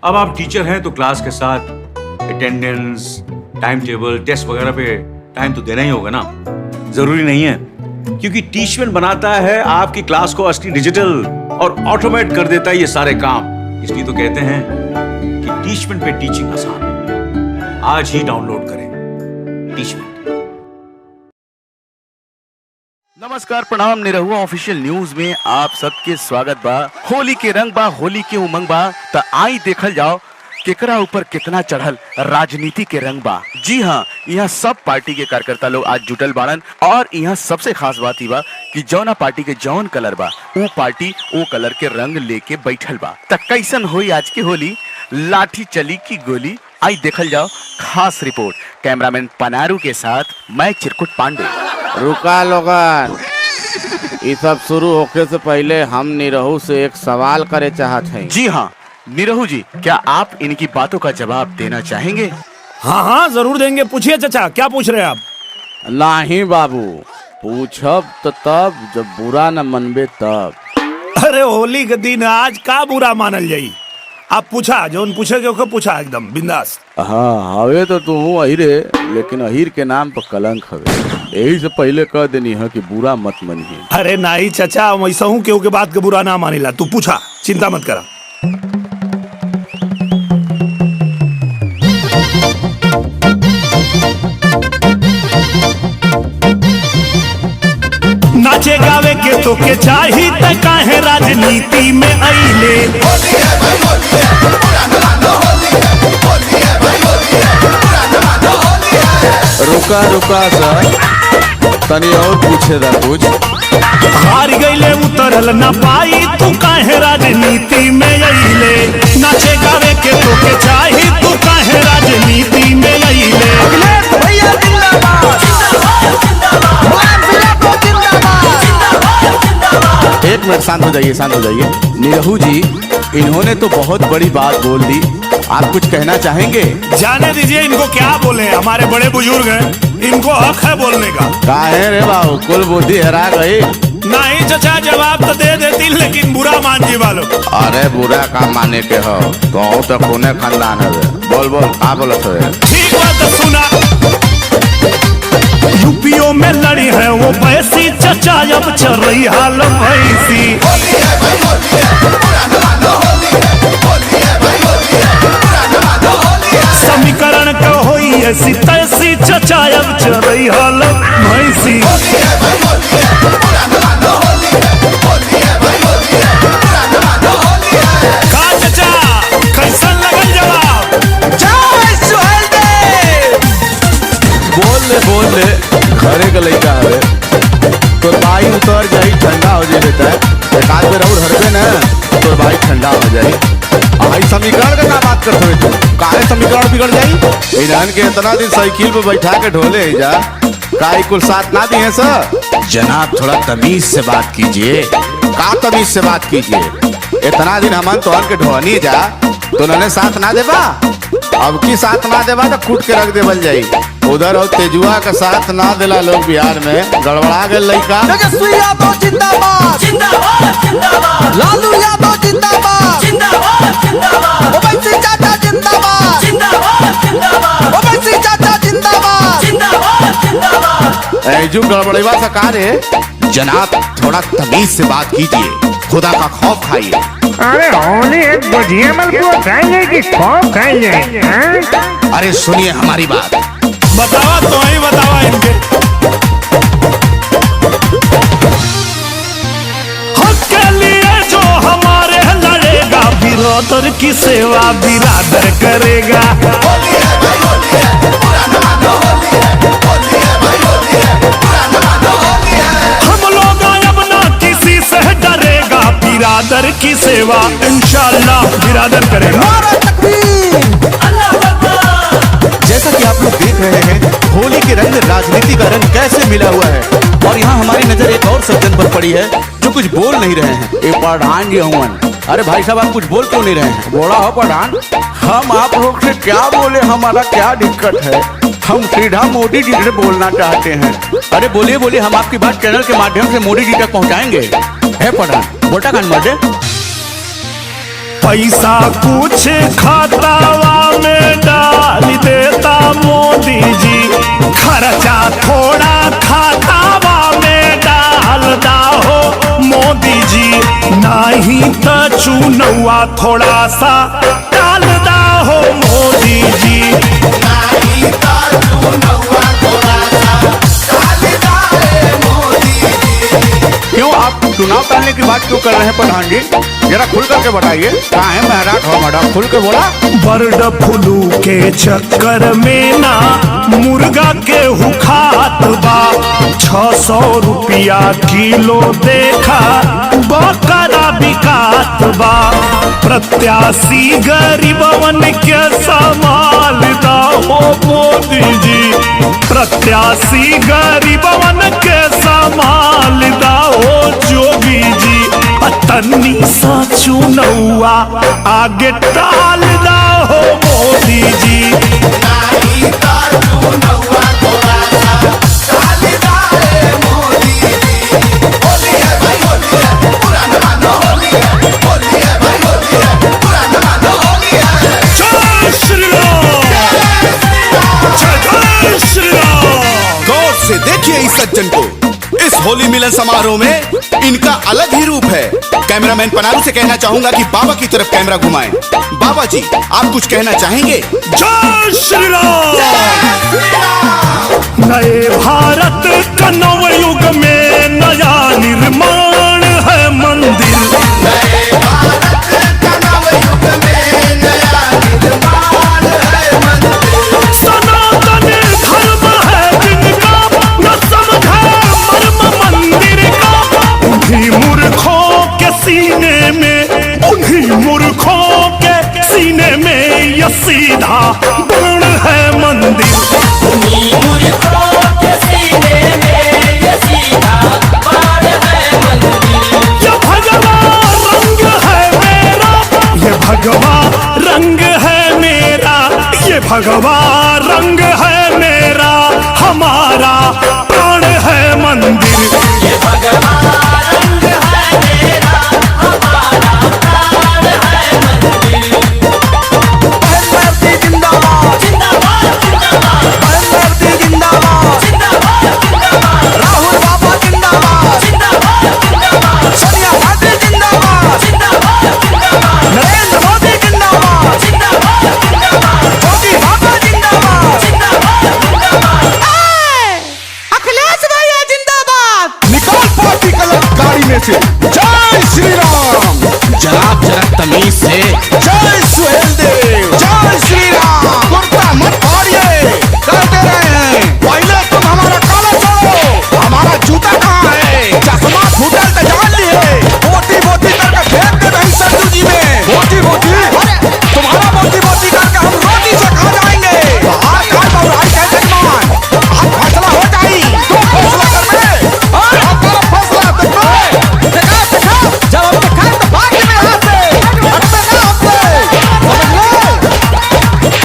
अब आप टीचर हैं तो क्लास के साथ अटेंडेंस, टाइम टेबल, टेस्ट वगैरह पे टाइम तो देना ही होगा ना। जरूरी नहीं है, क्योंकि टीचमेंट बनाता है आपकी क्लास को असली डिजिटल और ऑटोमेट कर देता है ये सारे काम। इसलिए तो कहते हैं कि टीचमेंट पे टीचिंग आसान है। आज ही डाउनलोड करें टीचमेंट। नमस्कार, प्रणाम। निरहुआ ऑफिशियल न्यूज में आप सबके स्वागत बा। होली के रंग बा, होली के उमंग बा, त आई देखल जाओ केकरा ऊपर कितना चढ़ल राजनीति के रंग बा। जी हाँ, यहाँ सब पार्टी के कार्यकर्ता लोग आज जुटल बाड़न और यहाँ सबसे खास बात ही बा कि जौना पार्टी के जौन कलर बा वो पार्टी वो कलर के रंग लेके बैठल बा। त कैसन होई आज की होली, लाठी चली की गोली, आई देखल जाओ खास रिपोर्ट कैमरामैन पनारू के साथ मैं चिरकुट पांडे। रुका लोगन, ये सब शुरू होने से पहले हम निरहु से एक सवाल करे चाहत हैं। जी हाँ निरहु जी, क्या आप इनकी बातों का जवाब देना चाहेंगे? हाँ हाँ जरूर देंगे। पूछिए चाचा, क्या पूछ रहे हैं आप? नहीं बाबू, पूछब तो तब जब बुरा न मनबे तब। अरे होली के दिन आज का बुरा मानल जाई? आप पूछा, जो पूछे के पूछा एकदम बिंदास। हाँ हवे तो तू अहिरे, लेकिन अहिर के नाम पर कलंक हवे। यही से पहले कह देनी है कि बुरा मत मनिए। अरे नहीं चाचा, वैसा हूँ केहू के बात के बुरा ना मानिला। तू पूछा, चिंता मत करा। नाचे गावे के तो के चाही त काहे राजनीति में आइले। रुका रुका सर, तनी और पूछे दा कुछ। हार गईले उतरल ना पाई, तू काहे राजनीति में आइले। नाचे गावे के तो के चाही, तू काहे राजनीति में आइले। एक मिनट, शांत हो जाइए, शांत हो जाइए। निरहु जी, इन्होंने तो बहुत बड़ी बात बोल दी, आप कुछ कहना चाहेंगे? जाने दीजिए इनको, क्या बोले, हमारे बड़े बुजुर्ग हैं, इनको हक है बोलने का। काहे रे बाबू, कुल बुद्धि हरा गई। नहीं चाचा, जवाब तो दे देती, लेकिन बुरा मान जी वालों। अरे बुरा का माने के हो तो खूने खानदान है। बोल बोल, का बोलत है? ठीक बात तो सुना। यूपीओ में लड़ी है वो पैसी, चचा अब चल रही हाल भैसी। समीकरण का होई ऐसी तैसी, चचा अब चल रही हाल भैसी। का चचा, कैसन लगल जवाब? बोल ले, घरे का लड़का है तो भाई उतर जाई, ठंडा हो जाए बेटा। एक आध बेर और हरबे ना तो भाई ठंडा हो जाए। आई समीकरण का ना बात करते हुए तुम, काहे समीकरण बिगड़ जाई? इन्हन के इतना दिन साइकिल पे बैठा के ढोले जा, काई कुल साथ ना दिए सर। जनाब थोड़ा तमीज से बात कीजिए। का तमीज से बात कीजिए? इतना दिन हमन तोहन के ढोनी जा तो उन्होंने साथ ना देबा। अब की साथ ना देबा तो कूट के रख देवल जाई। उधर और तेजुआ का साथ ना दिला लोग बिहार में, गड़बड़ा गए लड़का। तेजस्वी यादव जिंदाबाद, जिंदाबाद जिंदाबाद। लालू यादव जिंदाबाद, जिंदाबाद जिंदाबाद। ओवैसी चाचा जिंदाबाद, जिंदाबाद जिंदाबाद। ओवैसी चाचा जिंदाबाद, जिंदाबाद जिंदाबाद। ऐजू गड़बड़ेवा सरकार है। जनाब थोड़ा तमीज से बात कीजिए, खुदा का खौफ खाइए। अरे होली एक गुजिया मलपुआ खाएंगे कि खौफ खाएंगे? अरे सुनिए हमारी बात। बतावा तो ही बतावा इनके। हक के लिए जो हमारे लड़ेगा, बिरादर की सेवा बिरादर करेगा। हम लोग अब ना किसी से डरेगा, बिरादर की सेवा इंशाअल्लाह बिरादर करेगा। जैसा कि आप लोग देख रहे हैं, होली के रंग राजनीति का रंग कैसे मिला हुआ है। और यहाँ हमारी नजर एक और सज्जन पर पड़ी है जो कुछ बोल नहीं रहे हैं। ये प्रधान जी हुआ। अरे भाई साहब, आप कुछ बोल क्यों नहीं रहे हैं? बोला हो प्रधान, हम आप लोग से क्या बोले, हमारा क्या दिक्कत है? हम सीधा मोदी जी से बोलना चाहते हैं। अरे बोलिए बोलिए, हम आपकी बात चैनल के माध्यम से मोदी जी तक पहुँचाएंगे। है प्रधान, बोटा कान मर्दे। पैसा कुछ खातावा में डाल देता मोदी जी, खर्चा थोड़ा खातावा में डाल हो मोदी जी, नहीं तो चुनौआ थोड़ा सा डाल हो मोदी जी, नहीं तो चुनौआ थोड़ा सा डाल मोदी जी। क्यों आप चुनाव टालने की बात क्यों कर रहे हैं प्रधान जी? जरा खुल करके बताइए। कहाँ है महराट हो मैडम, खुल के बोला। बर्ड फ्लू के चक्कर में ना मुर्गा के हुखात बा, 600 रुपया किलो देखा बकरा बिकात बा, प्रत्याशी गरीबवन के संभाल हो मोदी जी, प्रत्याशी गरीबवन के संभाल हो जोगी जी, तन्नी सा चुनौआ आगे टाल हो मोदी जी, नहीं तो चुनौआ थोड़ा सा टाल मोदी जी। होली है भाई होली है, पुराना मानो होली है, होली है भाई होली है, पुराना मानो होली है। जय श्री राम, जय श्री राम। गौर से देखिए इस सज्जन को, इस होली मिलन समारोह में इनका अलग ही रूप है। कैमरामैन पनारू से कहना चाहूंगा कि बाबा की तरफ कैमरा घुमाएं। बाबा जी, आप कुछ कहना चाहेंगे? जय श्री राम। नए भारत का नव युग में नया निर्माण है मंदिर, नए भारत का नव युग में नया निर्माण है मंदिर, सनातन धर्म है जिनका न समझे मर्म मंदिर का, उन्हीं मूर्खों के सीने में, उन्हीं मूर्खों के सीने में यह सीधा बाण है मंदिर, उन्हीं मूर्खों के सीने में यह सीधा बाण है मंदिर। यह भगवा रंग है मेरा, ये भगवा रंग है मेरा, ये भगवा रंग है मेरा, हमारा प्राण है मंदिर, ये भगवा